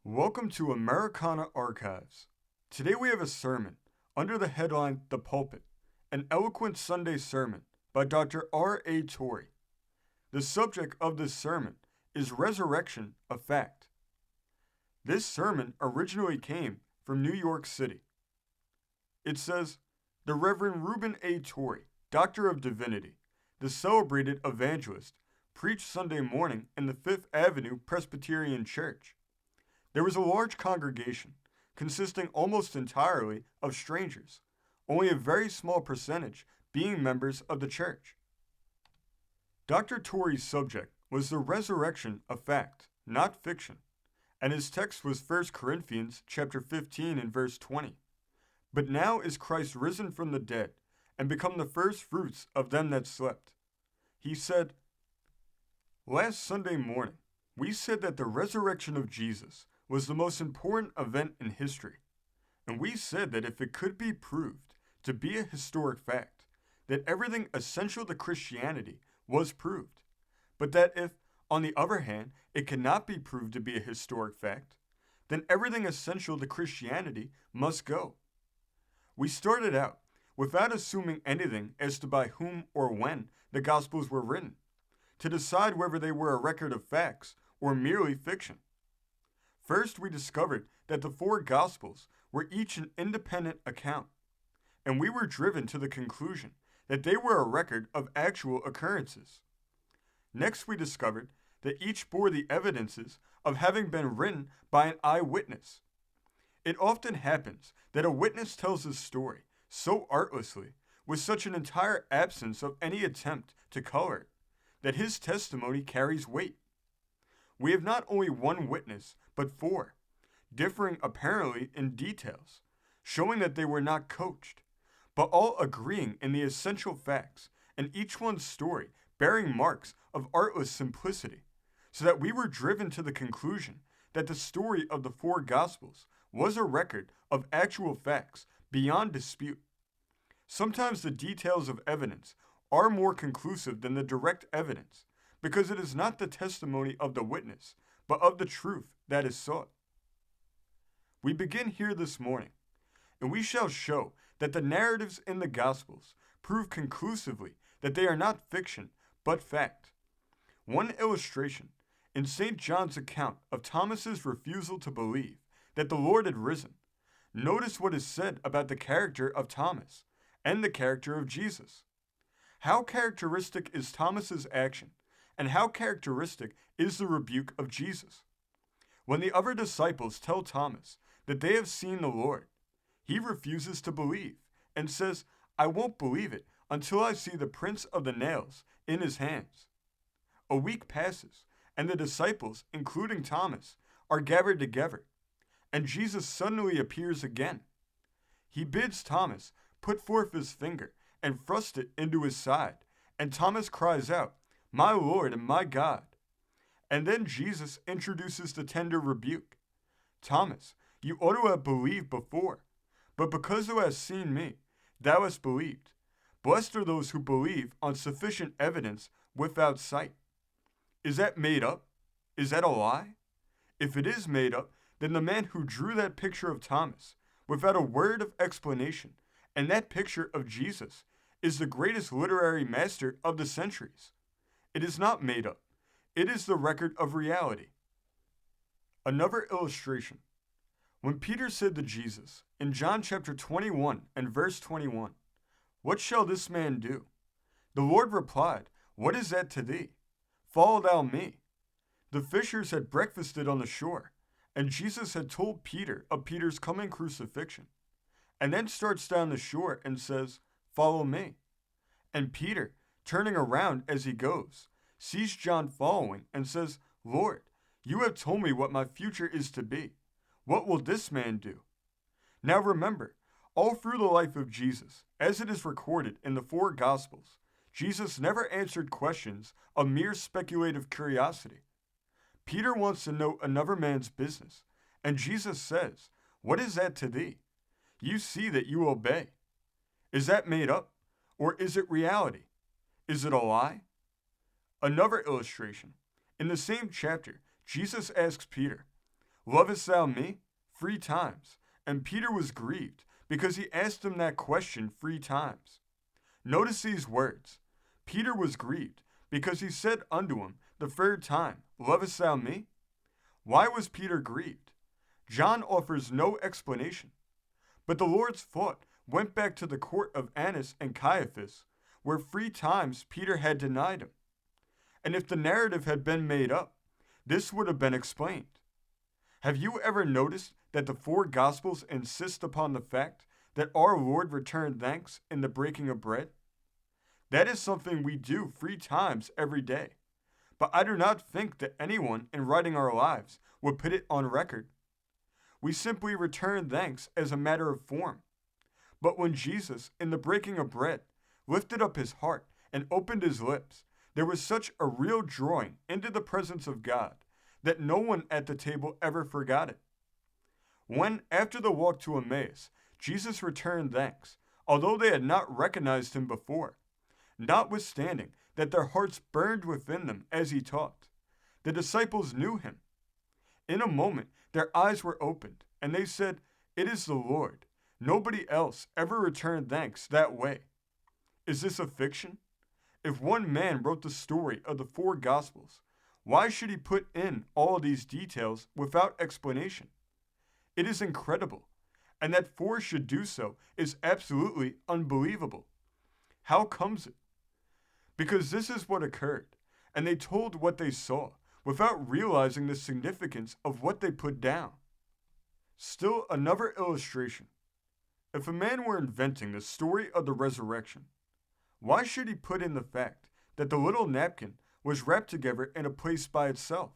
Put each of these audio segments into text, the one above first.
Welcome to Americana Archives. Today we have a sermon under the headline The Pulpit, an eloquent Sunday sermon by Dr. R.A. Torrey. The subject of this sermon is Resurrection a Fact. This sermon originally came from New York City. It says, the Reverend Reuben A. Torrey, Doctor of Divinity, the celebrated evangelist, preached Sunday morning in the Fifth Avenue Presbyterian Church. There was a large congregation, consisting almost entirely of strangers, only a very small percentage being members of the church. Dr. Torrey's subject was the resurrection of fact, not fiction, and his text was 1 Corinthians chapter 15 and verse 20. But now is Christ risen from the dead, and become the first fruits of them that slept. He said, last Sunday morning, we said that the resurrection of Jesus was the most important event in history, and we said that if it could be proved to be a historic fact, that everything essential to Christianity was proved, but that if, on the other hand, it cannot be proved to be a historic fact, then everything essential to Christianity must go. We started out without assuming anything as to by whom or when the Gospels were written, to decide whether they were a record of facts or merely fiction. First, we discovered that the four Gospels were each an independent account, and we were driven to the conclusion that they were a record of actual occurrences. Next, we discovered that each bore the evidences of having been written by an eyewitness. It often happens that a witness tells a story so artlessly, with such an entire absence of any attempt to color it, that his testimony carries weight. We have not only one witness, but four, differing apparently in details, showing that they were not coached, but all agreeing in the essential facts, and each one's story bearing marks of artless simplicity, so that we were driven to the conclusion that the story of the four Gospels was a record of actual facts beyond dispute. Sometimes the details of evidence are more conclusive than the direct evidence, because it is not the testimony of the witness, but of the truth that is sought. We begin here this morning, and we shall show that the narratives in the Gospels prove conclusively that they are not fiction, but fact. One illustration, in St. John's account of Thomas's refusal to believe that the Lord had risen, notice what is said about the character of Thomas and the character of Jesus. How characteristic is Thomas's action, and how characteristic is the rebuke of Jesus? When the other disciples tell Thomas that they have seen the Lord, he refuses to believe and says, I won't believe it until I see the prints of the nails in his hands. A week passes, and the disciples, including Thomas, are gathered together, and Jesus suddenly appears again. He bids Thomas put forth his finger and thrust it into his side, and Thomas cries out, my Lord and my God. And then Jesus introduces the tender rebuke. Thomas, you ought to have believed before, but because thou hast seen me, thou hast believed. Blessed are those who believe on sufficient evidence without sight. Is that made up? Is that a lie? If it is made up, then the man who drew that picture of Thomas, without a word of explanation, and that picture of Jesus, is the greatest literary master of the centuries. It is not made up. It is the record of reality. Another illustration. When Peter said to Jesus, in John chapter 21 and verse 21, what shall this man do? The Lord replied, what is that to thee? Follow thou me. The fishers had breakfasted on the shore, and Jesus had told Peter of Peter's coming crucifixion, and then starts down the shore and says, follow me. And Peter, turning around as he goes, sees John following and says, Lord, you have told me what my future is to be. What will this man do? Now remember, all through the life of Jesus, as it is recorded in the four Gospels, Jesus never answered questions of mere speculative curiosity. Peter wants to know another man's business, and Jesus says, what is that to thee? You see that you obey. Is that made up, or is it reality? Is it a lie? Another illustration. In the same chapter, Jesus asks Peter, Lovest thou me? 3 times. And Peter was grieved, because he asked him that question 3 times. Notice these words. Peter was grieved, because he said unto him the 3rd time, Lovest thou me? Why was Peter grieved? John offers no explanation. But the Lord's thought went back to the court of Annas and Caiaphas, where 3 times Peter had denied him. And if the narrative had been made up, this would have been explained. Have you ever noticed that the 4 Gospels insist upon the fact that our Lord returned thanks in the breaking of bread? That is something we do 3 times every day. But I do not think that anyone in writing our lives would put it on record. We simply return thanks as a matter of form. But when Jesus, in the breaking of bread, lifted up his heart and opened his lips, there was such a real drawing into the presence of God that no one at the table ever forgot it. When, after the walk to Emmaus, Jesus returned thanks, although they had not recognized him before, notwithstanding that their hearts burned within them as he taught, the disciples knew him. In a moment, their eyes were opened, and they said, It is the Lord. Nobody else ever returned thanks that way. Is this a fiction? If one man wrote the story of the 4 Gospels, why should he put in all these details without explanation? It is incredible, and that 4 should do so is absolutely unbelievable. How comes it? Because this is what occurred, and they told what they saw without realizing the significance of what they put down. Still another illustration. If a man were inventing the story of the resurrection, why should he put in the fact that the little napkin was wrapped together in a place by itself?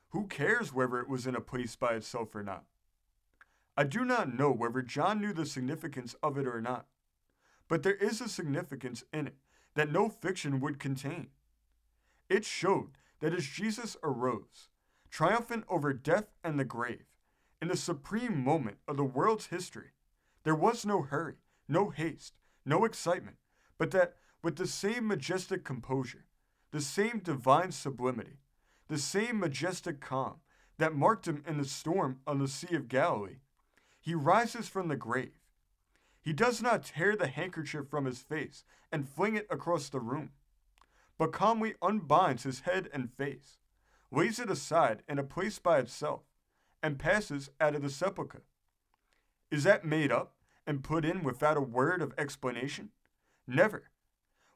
Who cares whether it was in a place by itself or not? I do not know whether John knew the significance of it or not, but there is a significance in it that no fiction would contain. It showed that as Jesus arose, triumphant over death and the grave, in the supreme moment of the world's history, there was no hurry, no haste, no excitement, but that with the same majestic composure, the same divine sublimity, the same majestic calm that marked him in the storm on the Sea of Galilee, he rises from the grave. He does not tear the handkerchief from his face and fling it across the room, but calmly unbinds his head and face, lays it aside in a place by itself, and passes out of the sepulchre. Is that made up and put in without a word of explanation? Never.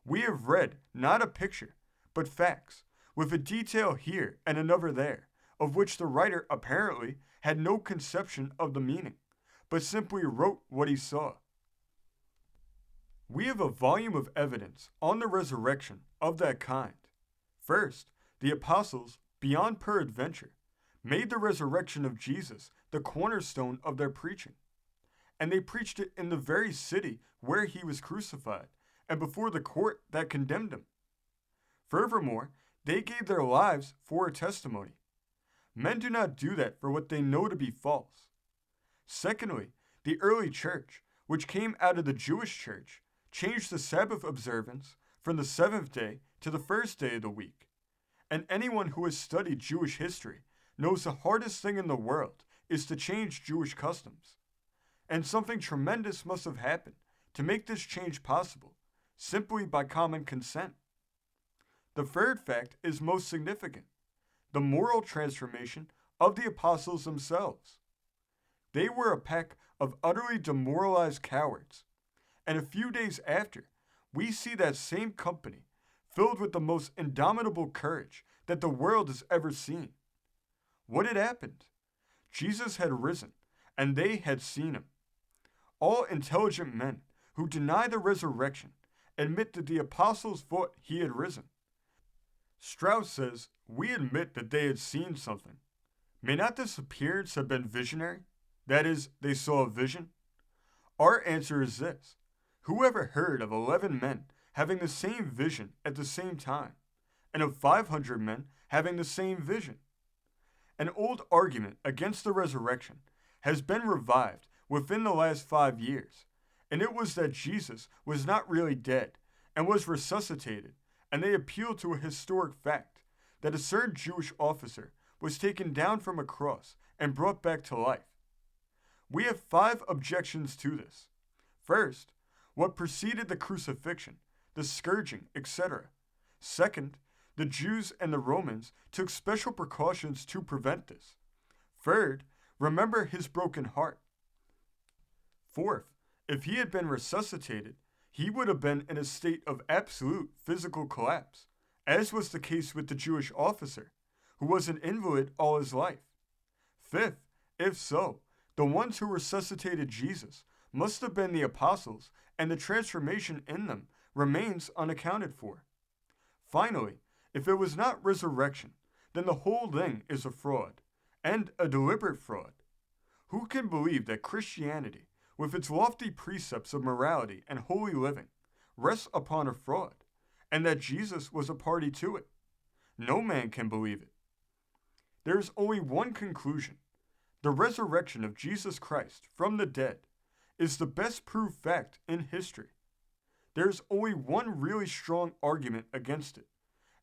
We have read not a picture, but facts, with a detail here and another there, of which the writer apparently had no conception of the meaning, but simply wrote what he saw. We have a volume of evidence on the resurrection of that kind. First, the apostles, beyond peradventure, made the resurrection of Jesus the cornerstone of their preaching, and they preached it in the very city where he was crucified, and before the court that condemned him. Furthermore, they gave their lives for a testimony. Men do not do that for what they know to be false. Secondly, the early church, which came out of the Jewish church, changed the Sabbath observance from the 7th day to the 1st day of the week. And anyone who has studied Jewish history knows the hardest thing in the world is to change Jewish customs. And something tremendous must have happened to make this change possible, simply by common consent. The third fact is most significant: the moral transformation of the apostles themselves. They were a pack of utterly demoralized cowards, and a few days after, we see that same company filled with the most indomitable courage that the world has ever seen. What had happened? Jesus had risen, and they had seen him. All intelligent men who deny the resurrection admit that the apostles thought he had risen. Strauss says, we admit that they had seen something. May not this appearance have been visionary? That is, they saw a vision? Our answer is this: who ever heard of 11 men having the same vision at the same time, and of 500 men having the same vision? An old argument against the resurrection has been revived within the last 5 years, and it was that Jesus was not really dead and was resuscitated, and they appeal to a historic fact that a certain Jewish officer was taken down from a cross and brought back to life. We have 5 objections to this. First, what preceded the crucifixion, the scourging, etc. Second, the Jews and the Romans took special precautions to prevent this. Third, remember his broken heart. Fourth, if he had been resuscitated, he would have been in a state of absolute physical collapse, as was the case with the Jewish officer, who was an invalid all his life. Fifth, if so, the ones who resuscitated Jesus must have been the apostles, and the transformation in them remains unaccounted for. Finally, if it was not resurrection, then the whole thing is a fraud, and a deliberate fraud. Who can believe that Christianity, with its lofty precepts of morality and holy living, rests upon a fraud, and that Jesus was a party to it? No man can believe it. There is only one conclusion. The resurrection of Jesus Christ from the dead is the best proved fact in history. There is only one really strong argument against it,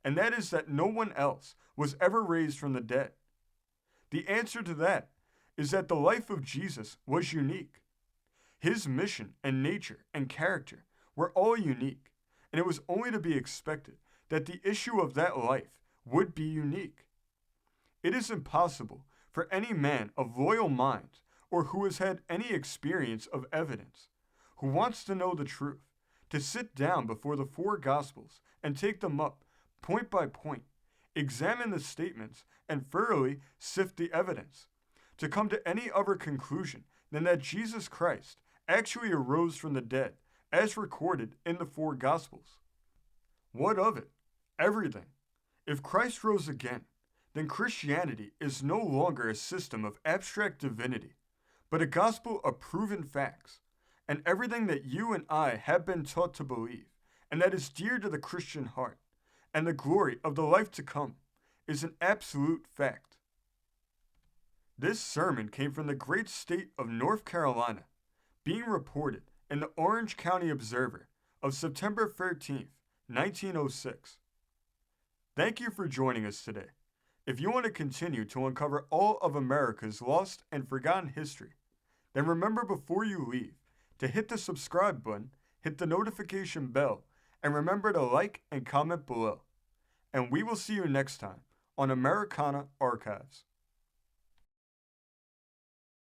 and that is that no one else was ever raised from the dead. The answer to that is that the life of Jesus was unique. His mission and nature and character were all unique, and it was only to be expected that the issue of that life would be unique. It is impossible for any man of loyal mind or who has had any experience of evidence, who wants to know the truth, to sit down before the 4 Gospels and take them up point by point, examine the statements, and thoroughly sift the evidence, to come to any other conclusion than that Jesus Christ actually arose from the dead, as recorded in the 4 Gospels. What of it? Everything. If Christ rose again, then Christianity is no longer a system of abstract divinity, but a gospel of proven facts, and everything that you and I have been taught to believe, and that is dear to the Christian heart, and the glory of the life to come, is an absolute fact. This sermon came from the great state of North Carolina, being reported in the Orange County Observer of September 13th, 1906. Thank you for joining us today. If you want to continue to uncover all of America's lost and forgotten history, then remember before you leave to hit the subscribe button, hit the notification bell, and remember to like and comment below. And we will see you next time on Americana Archives.